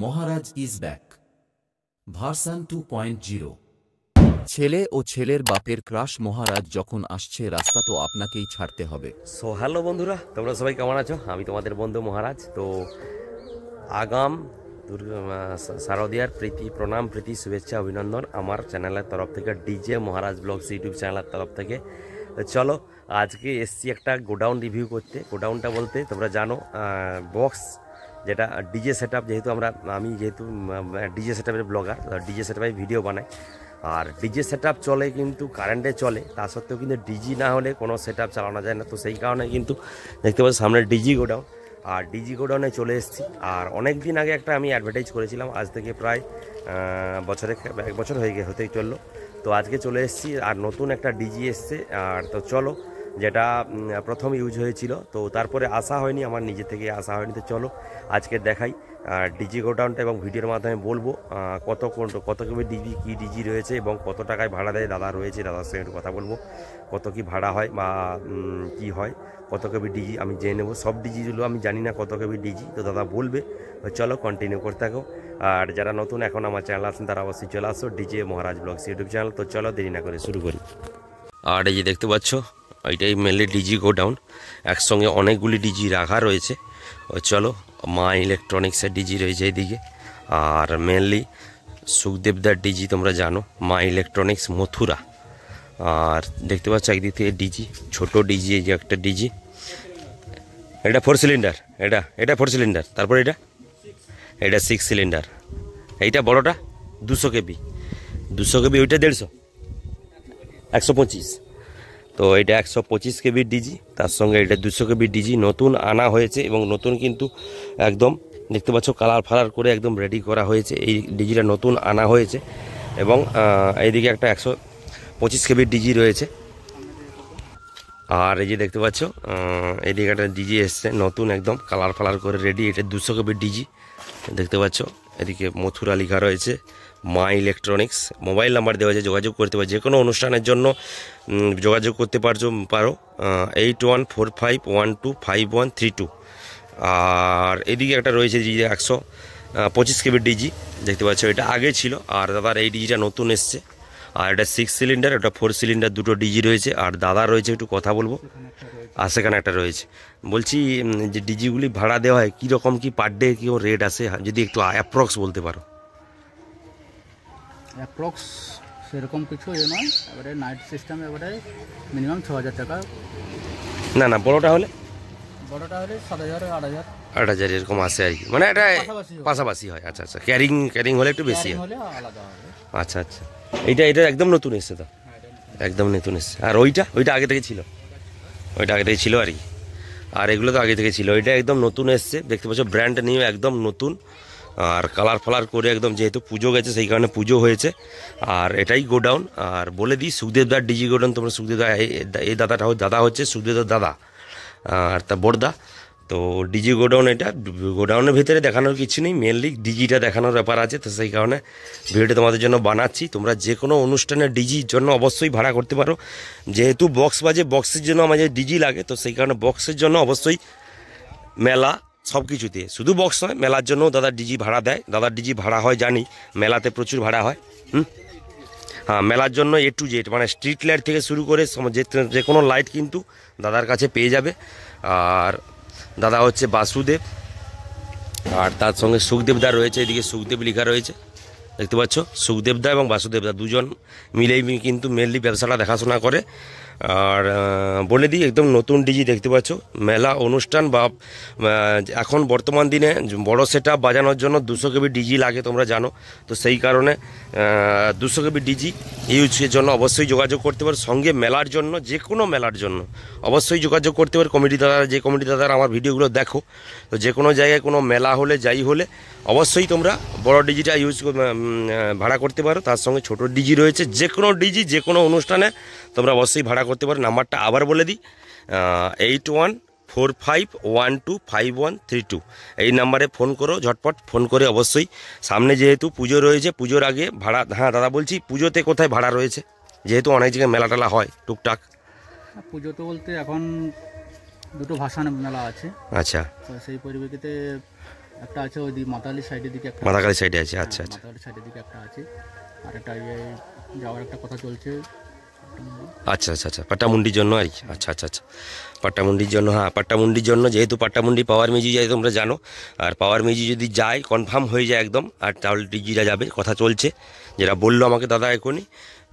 Maharaj is back version 2.0। ছেলে ও ছেলের বাপের ক্রাশ মহারাজ যখন আসছে রাস্তা তো আপনাকেই ছাড়তে হবে। সো হ্যালো বন্ধুরা, তোমরা সবাই কেমন আছো? আমি তোমাদের বন্ধু মহারাজ। তো আগাম শারদিয়ার প্রীতি প্রণাম, প্রীতি শুভেচ্ছা, অভিনন্দন আমার চ্যানেলের তরফ থেকে, ডিজে মহারাজ ব্লগস ইউটিউব চ্যানেলের তরফ থেকে। তো চলো, আজকে এসছি একটা গোডাউন রিভিউ করতে। গোডাউনটা বলতে তোমরা জানো বক্স, যেটা ডিজে সেট আপ, যেহেতু আমি যেহেতু ডিজে সেট আপের ব্লগার, ডিজে সেট আপে ভিডিও বানাই। আর ডিজে সেট আপ চলে কিন্তু কারেন্টে চলে, তা সত্ত্বেও কিন্তু ডিজি না হলে কোনো সেট আপ চালানো যায় না। তো সেই কারণে কিন্তু দেখতে পাচ্ছি সামনে ডিজি গোডাউন, আর ডিজি গোডাউনে চলে এসেছি। আর অনেক দিন আগে একটা আমি অ্যাডভার্টাইজ করেছিলাম, আজ থেকে প্রায় এক বছর হতেই চললো। তো আজকে চলে এসেছি, আর নতুন একটা ডিজি এসছে। আর তো চলো, যেটা প্রথম ইউজ হয়েছিল, তো তারপরে আসা হয়নি, আমার নিজে থেকে আসা হয়নি। তো চলো আজকে দেখাই ডিজি গোডাউনটা, এবং ভিডিওর মাধ্যমে বলবো কত কী ডিজি, কী ডিজি রয়েছে এবং কত টাকায় ভাড়া দেয় দাদা রয়েছে, দাদার সঙ্গে একটু কথা বলবো। কত কি ভাড়া হয় বা কি হয়, কত কেবি ডিজি আমি জেনে নেবো। সব ডিজিগুলো আমি জানি না কত কেবি ডিজি, তো দাদা বলবে। চলো কন্টিনিউ করতে থাকো। আর যারা নতুন এখন আমার চ্যানেল আছেন তারা অবশ্যই চলে আসো ডিজে মহারাজ ব্লগস ইউটিউব চ্যানেল। তো চলো দেরি না করে শুরু করি। আর এই যে দেখতে পাচ্ছ, ওইটাই মেনলি ডিজি গোডাউন, একসঙ্গে অনেকগুলি ডিজি রাখা রয়েছে। চলো, মা ইলেকট্রনিক্সের ডিজি রয়েছে এইদিকে, আর মেনলি সুখদেবদার ডিজি তোমরা জানো, মা ইলেকট্রনিক্স মথুরা। আর দেখতে পাচ্ছ একদিক থেকে ডিজি, ছোটো ডিজি, এই যে একটা ডিজি, এটা 4 সিলিন্ডার, এটা 4 সিলিন্ডার। তারপর এটা 6 সিলিন্ডার। এইটা বড়টা 200 কেবি, ওইটা 150, 125। তো এটা 125 কেবির ডিজি, তার সঙ্গে এটা 200 কেবির ডিজি নতুন আনা হয়েছে, এবং নতুন কিন্তু একদম দেখতে পাচ্ছ কালার ফালার করে একদম রেডি করা হয়েছে। এই ডিজিটা নতুন আনা হয়েছে, এবং এইদিকে একটা 125 কেবির ডিজি রয়েছে। আর এই যে দেখতে পাচ্ছ এইদিকে একটা ডিজি এসছে নতুন, একদম কালার ফালার করে রেডি। এটা 200 কেবির ডিজি দেখতে পাচ্ছ। এদিকে মথুরা লেখা রয়েছে, মা ইলেকট্রনিক্স। মোবাইল নাম্বার দেওয়া আছে, যোগাযোগ করতে পারো, যে কোনো অনুষ্ঠানের জন্য যোগাযোগ করতে পারো 8145125132। আর এদিকে একটা রয়েছে ডিজি 125 কেবির ডিজি দেখতে পাচ্ছ, এটা আগে ছিল। আর দাদার এই ডিজিটা নতুন এসছে। আর এটা 6 সিলিন্ডার, এটা 4 সিলিন্ডার, দুটো ডিজি রয়েছে। আর দাদা রয়েছে, একটু কথা বলবো। আর সেখানে একটা রয়েছে, বলছি যে ডিজিগুলি ভাড়া দেওয়া হয় কীরকম কি পার ডে কী রেট আসে, যদি একটু অ্যাপ্রক্স বলতে পারো। অ্যাপ্রক্স সেরকম কিছু নয়, এবারে নাইট সিস্টেম, এবারে মিনিমাম 6000 টাকা। না বড়োটা হলে 7000 8000 8000 এরকম আসে আর কি, মানে এটা পাশাপাশি হয়। আচ্ছা, ক্যারিং হলে একটু বেশি হয়। আচ্ছা, এটা একদম নতুন এসছে তো, একদম নতুন এসছে। আর ওইটা আগে থেকে ছিল, আর কি। আর এগুলো তো আগে থেকে ছিল, ওইটা একদম নতুন এসছে দেখতে পাচ্ছ, ব্র্যান্ড নিয়ে একদম নতুন। আর কালার ফালার করে একদম, যেহেতু পুজো গেছে সেই কারণে পুজো হয়েছে। আর এটাই গোডাউন। আর বলে দিই, সুখদেবদার ডিজি গোডাউন। তোমরা সুখদেবদা, এই দাদা হচ্ছে সুখদেবদার দাদা, আর তা বড়দা। তো ডিজি গোডাউন, এটা গোডাউনের ভিতরে দেখানোর কিছু নেই, মেনলি ডিজিটা দেখানোর ব্যাপার আছে। তো সেই কারণে ভিডিওটা তোমাদের জন্য বানাচ্ছি। তোমরা যে কোনো অনুষ্ঠানের ডিজির জন্য অবশ্যই ভাড়া করতে পারো, যেহেতু বক্স বাজে, বক্সের জন্য আমাদের ডিজি লাগে। তো সেই কারণে বক্সের জন্য অবশ্যই মেলা সব কিছুতে, শুধু বক্স নয়, মেলার জন্যও দাদা ডিজি ভাড়া দেয়। দাদার ডিজি ভাড়া হয় জানি, মেলাতে প্রচুর ভাড়া হয়। হ্যাঁ, মেলার জন্য A to Z, মানে স্ট্রিট লাইট থেকে শুরু করে যে কোনো লাইট কিন্তু দাদার কাছে পেয়ে যাবে। আর দাদা হচ্ছে বাসুদেব, আর তার সঙ্গে সুখদেবদা রয়েছে, এদিকে সুখদেব লেখা রয়েছে দেখতে পাচ্ছ। সুখদেবদা এবং বাসুদেবদা দুজন মিলেই কিন্তু মেনলি ব্যবসাটা দেখাশোনা করে। আর বলে দিই, একদম নতুন ডিজি দেখতে পাচ্ছ। মেলা অনুষ্ঠান বা এখন বর্তমান দিনে বড় সেট আপ বাজানোর জন্য 200 কেবি ডিজি লাগে, তোমরা জানো। তো সেই কারণে 200 কেবি ডিজি ইউজের জন্য অবশ্যই যোগাযোগ করতে পারো। সঙ্গে মেলার জন্য, যে কোনো মেলার জন্য অবশ্যই যোগাযোগ করতে পারো। যে কমিটি দাদারা আমার ভিডিওগুলো দেখো, তো যে কোনো জায়গায় কোনো মেলা হলে, যাই হলে, অবশ্যই তোমরা বড় ডিজিটা ভাড়া করতে পারো। তার সঙ্গে ছোট ডিজি রয়েছে, যে কোনো ডিজি যে কোনো অনুষ্ঠানে তোমরা অবশ্যই ভাড়া করতে পারো। নাম্বারটা আবার বলে দিই, 8145125132। এই নাম্বারে ফোন করো, ঝটপট ফোন করে। অবশ্যই সামনে যেহেতু পুজো রয়েছে, পুজোর আগে ভাড়া। হ্যাঁ দাদা, বলছি পুজোতে কোথায় ভাড়া রয়েছে, যেহেতু অনেক জায়গায় মেলা টেলা হয় টুকটাক। পুজোতে বলতে এখন দুটো ভাসান মেলা আছে। আচ্ছা, তো সেই পরিপ্রেক্ষিতে একটা আছে ওই দিকে মাতালি সাইডের দিকে একটা, মাথাকালি সাইডে আছে, আচ্ছা আচ্ছা মাতালি সাইডের দিকে একটা আছে, আর একটা যাওয়ার একটা কথা চলছে। আচ্ছা আচ্ছা আচ্ছা পাট্টামুন্ডির জন্য আর কি, আচ্ছা আচ্ছা আচ্ছা পাট্টামুন্ডির জন্য, হ্যাঁ পাট্টামুন্ডির জন্য, যেহেতু পাট্টামুন্ডি পাওয়ার মিউজি যায় তোমরা জানো, আর পাওয়ার মিউজি যদি যায় কনফার্ম হয়ে যায় একদম, আর তাহলে ডিজিটা যাবে, কথা চলছে যেটা বললো আমাকে দাদা এখনই।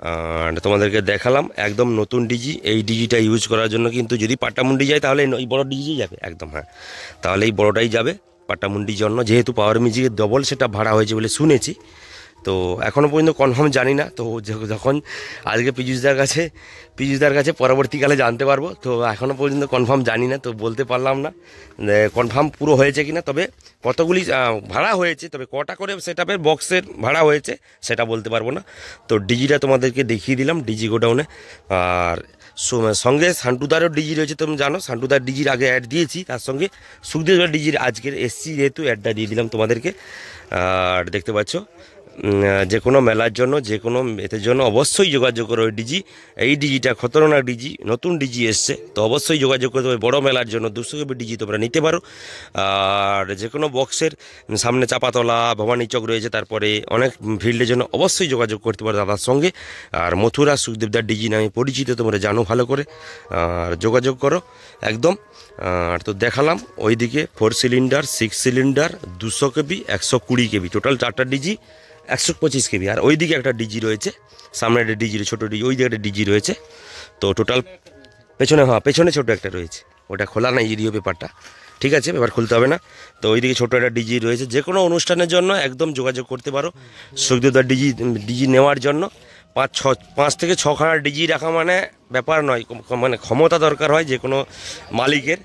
আর তোমাদেরকে দেখালাম একদম নতুন ডিজি, এই ডিজিটা ইউজ করার জন্য কিন্তু যদি পাট্টামুন্ডি যায় তাহলে এই বড় ডিজি যাবে একদম, হ্যাঁ তাহলে এই বড়টাই যাবে পাট্টামুন্ডির জন্য, যেহেতু পাওয়ার মিউজিকের ডবল সেটা ভাড়া হয়েছে বলে শুনেছি। তো এখনও পর্যন্ত কনফার্ম জানি না, তো যখন আজকে পীযুষদার কাছে পরবর্তীকালে জানতে পারবো। তো এখনও পর্যন্ত কনফার্ম জানি না, তো বলতে পারলাম না কনফার্ম পুরো হয়েছে কিনা, তবে কতগুলি ভাড়া হয়েছে, তবে কটা করে সেটআপের বক্সের ভাড়া হয়েছে সেটা বলতে পারবো না। তো ডিজিটা তোমাদেরকে দেখিয়ে দিলাম ডিজি গোডাউনে, আর সঙ্গে সান্টুদারও ডিজি রয়েছে, তুমি জানো সান্টুদার ডিজির আগে অ্যাড দিয়েছি, তার সঙ্গে সুখদেবের ডিজির আজকের এসছি যেহেতু অ্যাডটা দিয়ে দিলাম তোমাদেরকে। আর দেখতে পাচ্ছ যে কোনো মেলার জন্য, যে কোনো এতের জন্য অবশ্যই যোগাযোগ করো। ওই ডিজি, এই ডিজিটা খতরনাক ডিজি, নতুন ডিজি এসছে, তো অবশ্যই যোগাযোগ করতে হবে। বড়ো মেলার জন্য 200 কেবি ডিজি তোমরা নিতে পারো। আর যে কোনো বক্সের সামনে চাপাতলা ভবানী চক রয়েছে, তারপরে অনেক ফিল্ডের জন্য অবশ্যই যোগাযোগ করতে পারো দাদার সঙ্গে। আর মথুরা সুখদেবদার ডিজি নামে পরিচিত, তোমরা জানো ভালো করে, আর যোগাযোগ করো একদম। আর তো দেখালাম ওইদিকে 4 সিলিন্ডার, 6 সিলিন্ডার, 200 কেবি, 120 কেবি, টোটাল 4টা ডিজি, 125 কেবি। আর ওই দিকে একটা ডিজি রয়েছে, সামনে একটা ডিজি, ছোটো ডিজি, ওই দিকে একটা ডিজি রয়েছে। তো টোটাল পেছনে, হ্যাঁ পেছনে ছোটো একটা রয়েছে, ওটা খোলা নাই জিডিও পেপারটা, ঠিক আছে এবার খুলতে হবে না। তো ওইদিকে ছোটো একটা ডিজি রয়েছে, যে কোনো অনুষ্ঠানের জন্য একদম যোগাযোগ করতে পারো সুখদেবদার ডিজি নেওয়ার জন্য। 5 থেকে 6খানা ডিজি রাখা মানে ব্যাপার নয়, মানে ক্ষমতা দরকার হয় যে কোনো মালিকের।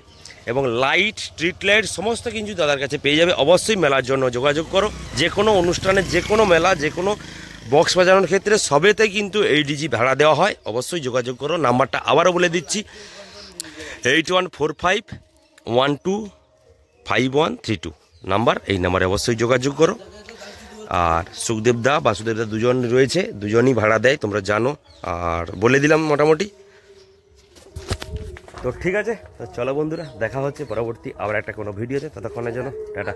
এবং লাইট, স্ট্রিট লাইট সমস্ত কিছু দাদার কাছে পেয়ে যাবে। অবশ্যই মেলার জন্য যোগাযোগ করো, যে কোনো অনুষ্ঠানে, যে কোনো মেলা, যে কোনো বক্স বাজানোর ক্ষেত্রে সবেতে কিন্তু এই ডিজি ভাড়া দেওয়া হয়, অবশ্যই যোগাযোগ করো। নাম্বারটা আবারও বলে দিচ্ছি, 8145125132 নাম্বার, এই নাম্বারে অবশ্যই যোগাযোগ করো। আর সুখদেবদা বাসুদেবদা দুজন রয়েছে, দুজনই ভাড়া দেয় তোমরা জানো, আর বলে দিলাম মোটামুটি। তো ঠিক আছে, তো চলো বন্ধুরা, দেখা হচ্ছে পরবর্তী আবার একটা কোনো ভিডিওতে, ততক্ষণের জন্য টাটা।